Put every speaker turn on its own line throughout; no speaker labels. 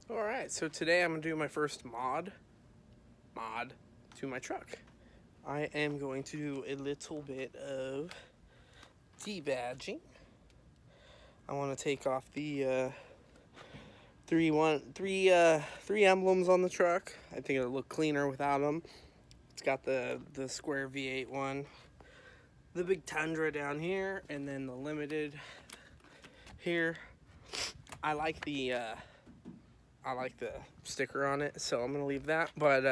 Alright, so today I'm going to do my first mod to my truck. I am going to do a little bit of debadging. I want to take off the three emblems on the truck. I think it'll look cleaner without them. It's got the square V8 one, the big Tundra down here, and then the limited here. I like the sticker on it, so I'm gonna leave that. But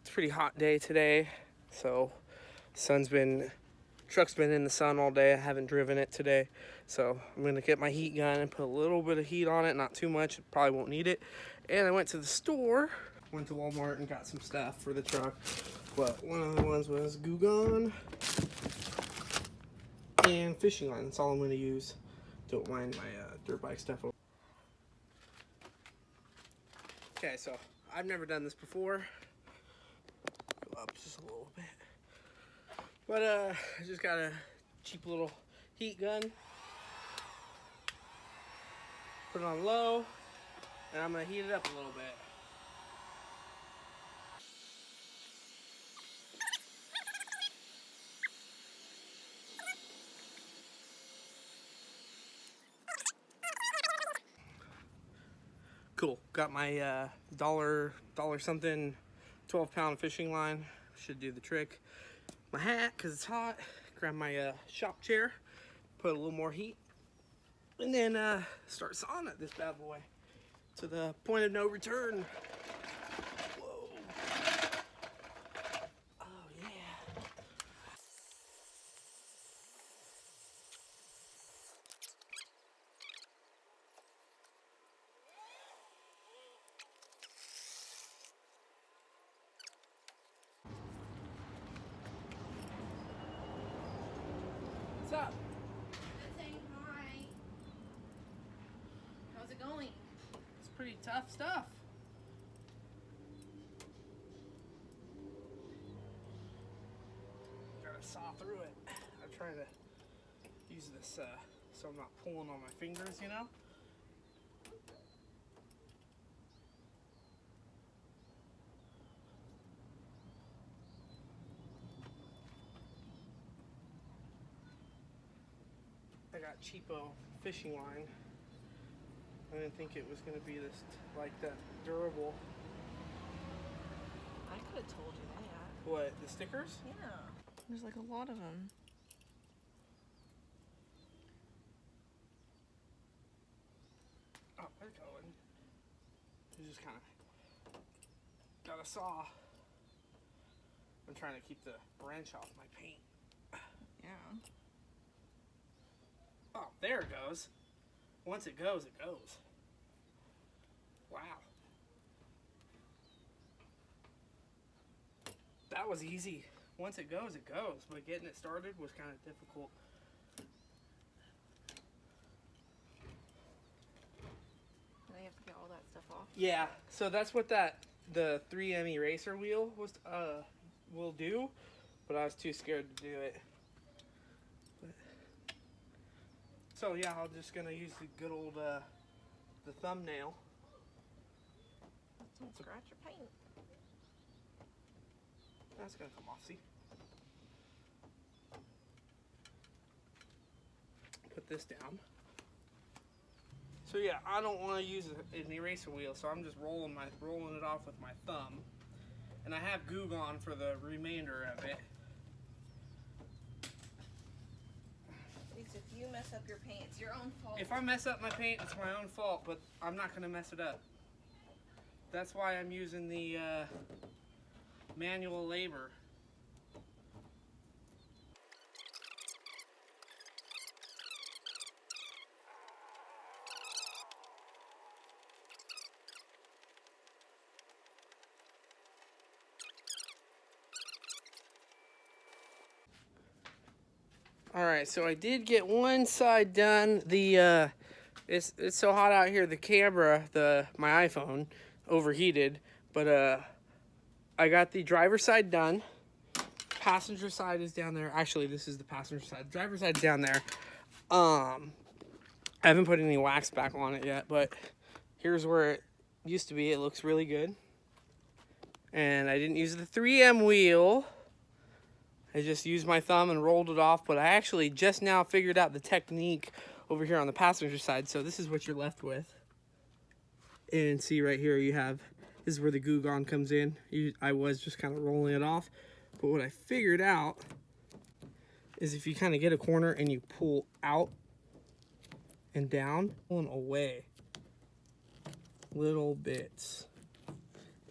it's a pretty hot day today, so truck's been in the sun all day. I haven't driven it today, so I'm gonna get my heat gun and put a little bit of heat on it, not too much, probably won't need it. And I went to the store, went to Walmart and got some stuff for the truck, but one of the ones was Goo Gone and fishing line. That's all I'm gonna use. Don't mind my dirt bike stuff. Okay, so I've never done this before. Go up just a little bit. But I just got a cheap little heat gun. Put it on low, and I'm gonna heat it up a little bit. Cool, got my dollar something 12-pound fishing line. Should do the trick. My hat, because it's hot. Grab my shop chair, put a little more heat, and then start sawing at this bad boy to the point of no return. Whoa. Oh yeah. What's up?
Good saying hi. How's it going?
It's pretty tough stuff. Gotta saw through it. I'm trying to use this so I'm not pulling on my fingers, you know? I got cheapo fishing line. I didn't think it was gonna be this like that durable.
I could have told you that.
What, the stickers?
Yeah. There's like a lot of them.
Oh, they're going. You just kind of got a saw. I'm trying to keep the branch off my paint.
Yeah.
Oh, there it goes. Once it goes, it goes. Wow. That was easy. Once it goes, it goes. But getting it started was kind of difficult.
Now you have to get all that stuff off.
Yeah, so that's what the 3M eraser wheel will do, but I was too scared to do it. So yeah, I'm just gonna use the good old the thumbnail.
Don't scratch your paint.
That's gonna come off. See. Put this down. So yeah, I don't want to use an eraser wheel, so I'm just rolling it off with my thumb, and I have Goo Gone for the remainder of it.
At least if you mess up your paint, it's your own fault.
If I mess up my paint, it's my own fault, but I'm not gonna mess it up. That's why I'm using the manual labor. Alright, so I did get one side done. The it's so hot out here, the camera, my iPhone overheated, but I got the driver's side done. Passenger side is down there. Actually, this is the passenger side. Driver's side's down there. I haven't put any wax back on it yet, but here's where used to be. It looks really good. And I didn't use the 3M wheel. I just used my thumb and rolled it off, but I actually just now figured out the technique over here on the passenger side. So this is what you're left with. And see right here you have, this is where the Gugon comes in. I was just kind of rolling it off. But what I figured out is if you kind of get a corner and you pull out and down, pulling away little bits.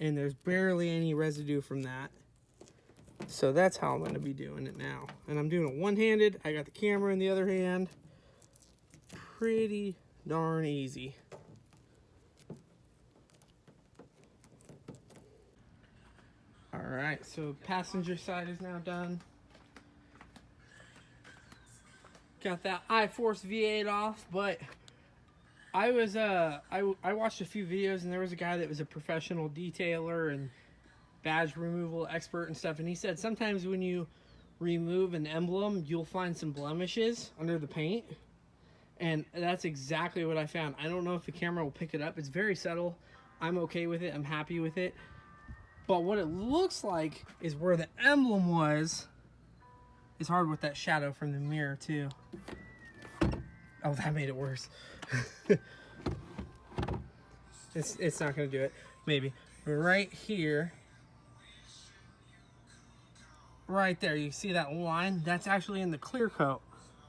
And there's barely any residue from that. So that's how I'm gonna be doing it now. And I'm doing it one-handed. I got the camera in the other hand. Pretty darn easy. All right, so passenger side is now done. Got that I-Force V8 off, but I was I watched a few videos and there was a guy that was a professional detailer and badge removal expert and stuff, and he said sometimes when you remove an emblem you'll find some blemishes under the paint, and that's exactly what I found. I don't know if the camera will pick it up. It's very subtle. I'm okay with it. I'm happy with it. But what it looks like is where the emblem was. It's hard with that shadow from the mirror too. Oh, that made it worse. It's not gonna do it. Maybe. Right here. Right there, you see that line? That's actually in the clear coat.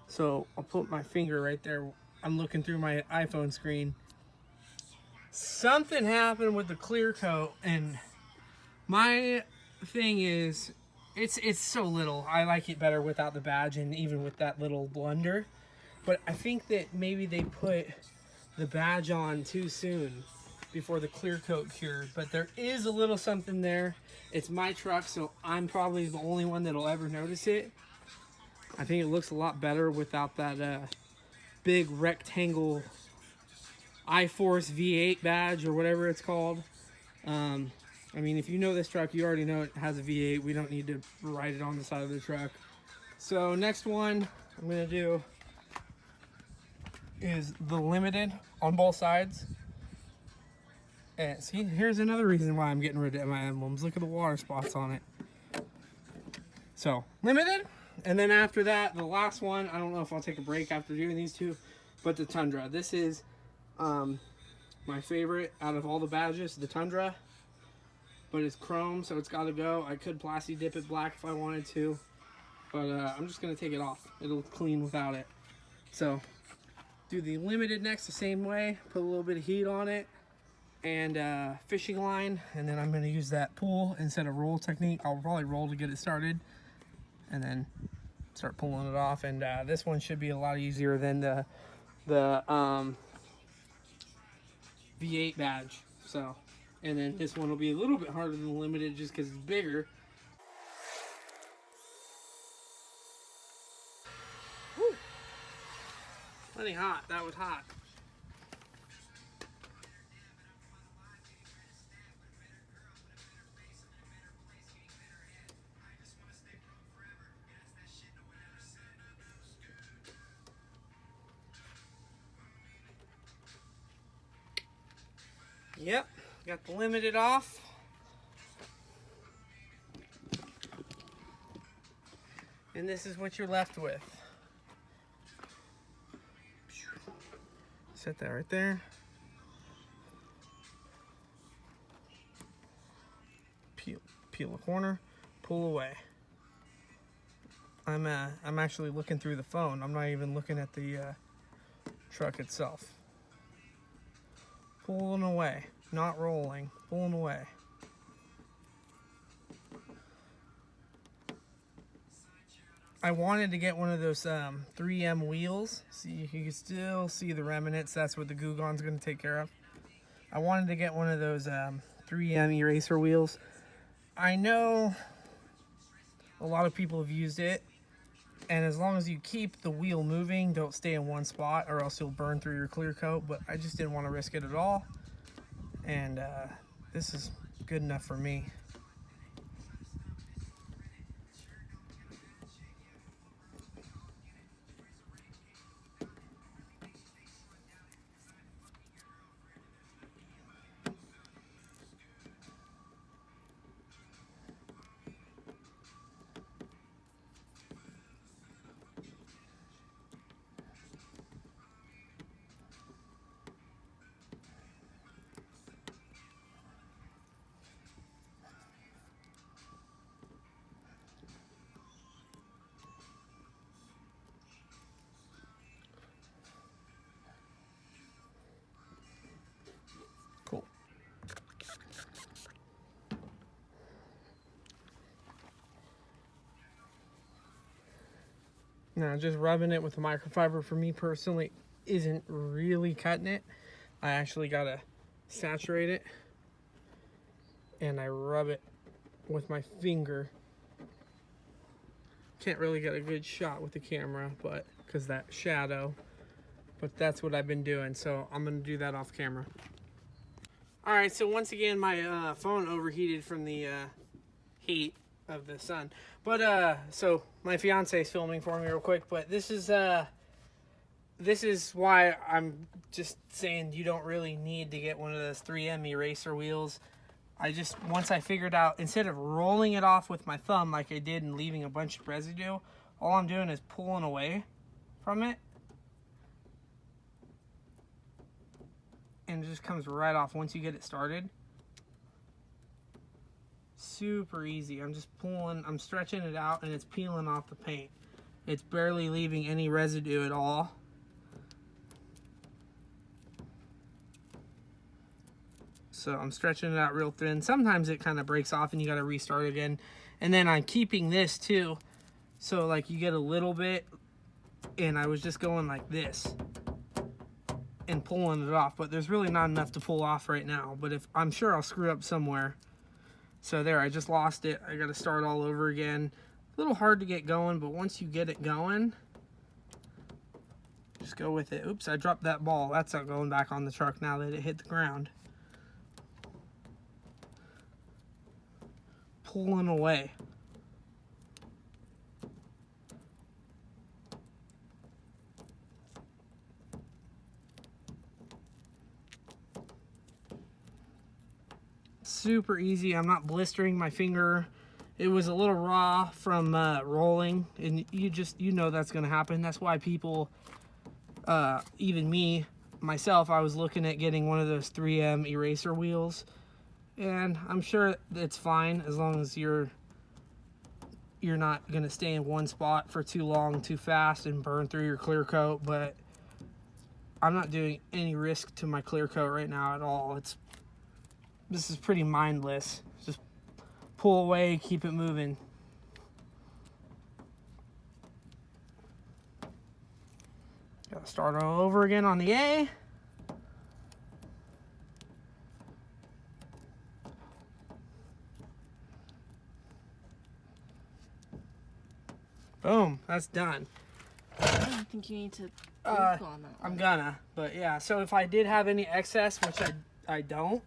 So I'll put my finger right there. I'm looking through my iPhone screen. Something happened with the clear coat, and my thing is, it's so little. I like it better without the badge and even with that little blunder. But I think that maybe they put the badge on too soon before the clear coat cured. But there is a little something there. It's my truck, so I'm probably the only one that'll ever notice it. I think it looks a lot better without that big rectangle I-Force V8 badge or whatever it's called. I mean, if you know this truck, you already know it has a V8. We don't need to write it on the side of the truck. So next one I'm gonna do is the limited on both sides. And see, here's another reason why I'm getting rid of my emblems. Look at the water spots on it. So limited, and then after that, the last one, I don't know if I'll take a break after doing these two, but the Tundra. This is my favorite out of all the badges, the Tundra. But it's chrome, so it's got to go. I could plasti dip it black if I wanted to, but I'm just going to take it off. It'll clean without it. So do the limited next the same way, put a little bit of heat on it, and fishing line, and then I'm going to use that pull instead of roll technique. I'll probably roll to get it started, and then start pulling it off. And this one should be a lot easier than the V8 badge. So. And then this one will be a little bit harder than the limited just because it's bigger. Woo. Plenty hot. That was hot. Yep. Got the limited off. And this is what you're left with. Set that right there. Peel a corner, pull away. I'm actually looking through the phone. I'm not even looking at the truck itself. Pulling away. Not rolling, pulling away. I wanted to get one of those 3M wheels. See, you can still see the remnants. That's what the Gugon's going to take care of. I wanted to get one of those 3M eraser wheels. I know a lot of people have used it, and as long as you keep the wheel moving, don't stay in one spot or else you'll burn through your clear coat, but I just didn't want to risk it at all. And this is good enough for me. Now, just rubbing it with the microfiber for me personally isn't really cutting it. I actually gotta saturate it, and I rub it with my finger. Can't really get a good shot with the camera, but because that shadow, but that's what I've been doing, so I'm gonna do that off camera. All right, so once again, my phone overheated from the heat of the sun. But so my fiance is filming for me real quick, but this is why I'm just saying you don't really need to get one of those 3M eraser wheels. Once I figured out, instead of rolling it off with my thumb like I did and leaving a bunch of residue, all I'm doing is pulling away from it. And it just comes right off once you get it started. Super easy. I'm just pulling, I'm stretching it out, and it's peeling off the paint. It's barely leaving any residue at all. So I'm stretching it out real thin. Sometimes it kind of breaks off and you got to restart again. And then I'm keeping this too. So like you get a little bit, and I was just going like this and pulling it off, but there's really not enough to pull off right now. But if I'm sure I'll screw up somewhere. So there, I just lost it. I got to start all over again. A little hard to get going, but once you get it going, just go with it. Oops, I dropped that ball. That's not going back on the truck now that it hit the ground. Pulling away. Super easy. I'm not blistering my finger. It was a little raw from rolling, and you know that's going to happen. That's why people, even me, myself, I was looking at getting one of those 3M eraser wheels, and I'm sure it's fine as long as you're not going to stay in one spot for too long, too fast, and burn through your clear coat. But I'm not doing any risk to my clear coat right now at all. This is pretty mindless. Just pull away, keep it moving. Gotta start all over again on the A. Boom, that's done.
I don't think you need to work on that one.
I'm gonna, but yeah, so if I did have any excess, which I don't,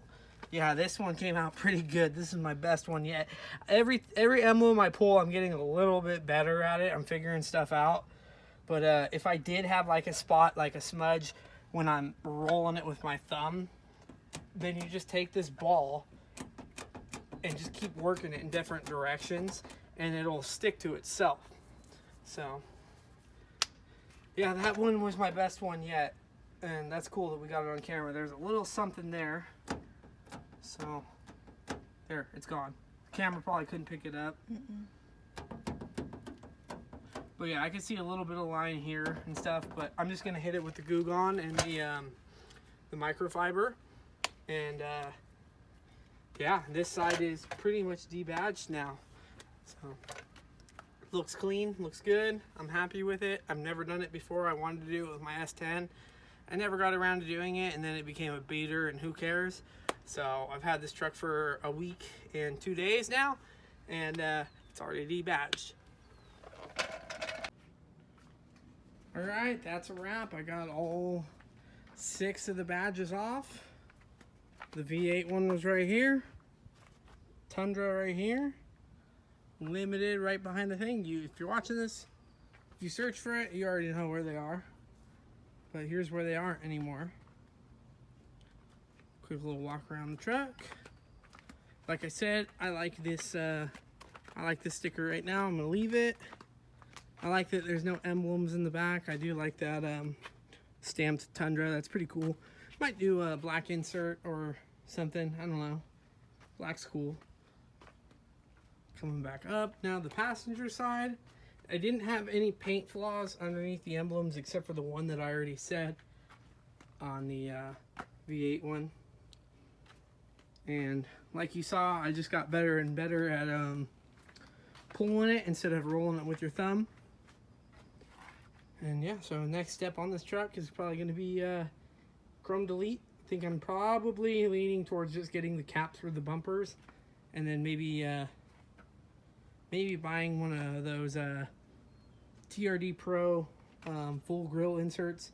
yeah, this one came out pretty good. This is my best one yet. Every emblem I pull, I'm getting a little bit better at it. I'm figuring stuff out. But if I did have like a spot, like a smudge, when I'm rolling it with my thumb, then you just take this ball and just keep working it in different directions, and it'll stick to itself. So, yeah, that one was my best one yet. And that's cool that we got it on camera. There's a little something there. So, there, it's gone. The camera probably couldn't pick it up. But yeah, I can see a little bit of line here and stuff, but I'm just gonna hit it with the Goo Gone and the microfiber. And yeah, this side is pretty much debadged now. So, looks clean, looks good. I'm happy with it. I've never done it before. I wanted to do it with my S10. I never got around to doing it, and then it became a beater, and who cares? So I've had this truck for a week and 2 days now, and it's already debadged. All right, that's a wrap. I got all 6 of the badges off. The V8 one was right here. Tundra right here. Limited right behind the thing. If you're watching this, if you search for it, you already know where they are. But here's where they aren't anymore. Quick little walk around the truck. Like I said, I like this sticker right now. I'm gonna leave it. I like that there's no emblems in the back. I do like that stamped Tundra. That's pretty cool. Might do a black insert or something. I don't know. Black's cool. Coming back up. Now the passenger side. I didn't have any paint flaws underneath the emblems except for the one that I already said on the V8 one. And like you saw, I just got better and better at pulling it instead of rolling it with your thumb. And yeah, so next step on this truck is probably going to be chrome delete. I think I'm probably leaning towards just getting the caps for the bumpers, and then maybe buying one of those TRD Pro full grill inserts,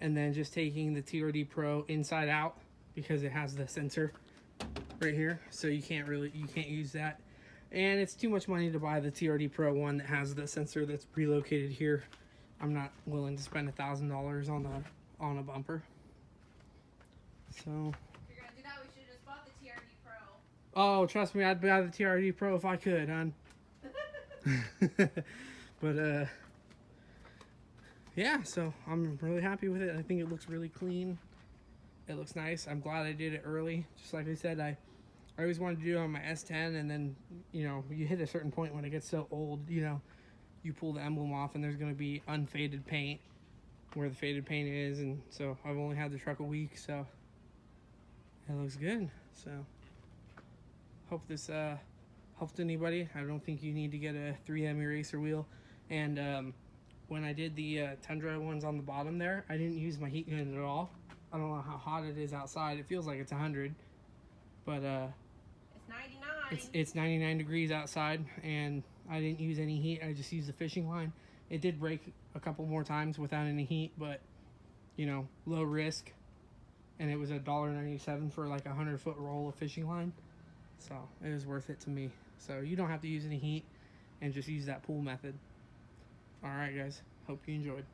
and then just taking the TRD Pro inside out because it has the sensor right here, so you can't use that. And it's too much money to buy the TRD Pro one that has the sensor that's prelocated here. I'm not willing to spend $1,000 on a bumper. So.
If you're gonna do that, we should have just bought the TRD Pro.
Oh, trust me, I'd buy the TRD Pro if I could, hon. But yeah, so I'm really happy with it. I think it looks really clean. It looks nice. I'm glad I did it early. Just like I said, I always wanted to do it on my S10, and then, you know, you hit a certain point when it gets so old, you know, you pull the emblem off and there's going to be unfaded paint where the faded paint is, and so I've only had the truck a week, so it looks good. So hope this helped anybody. I don't think you need to get a 3M eraser wheel. And when I did the Tundra ones on the bottom there, I didn't use my heat gun at all. I don't know how hot it is outside. It feels like it's 100, but
it's 99.
It's 99 degrees outside, and I didn't use any heat. I just used the fishing line. It did break a couple more times without any heat, but, you know, low risk. And it was $1.97 for like a 100-foot roll of fishing line. So it was worth it to me. So you don't have to use any heat, and just use that pool method. All right, guys. Hope you enjoyed.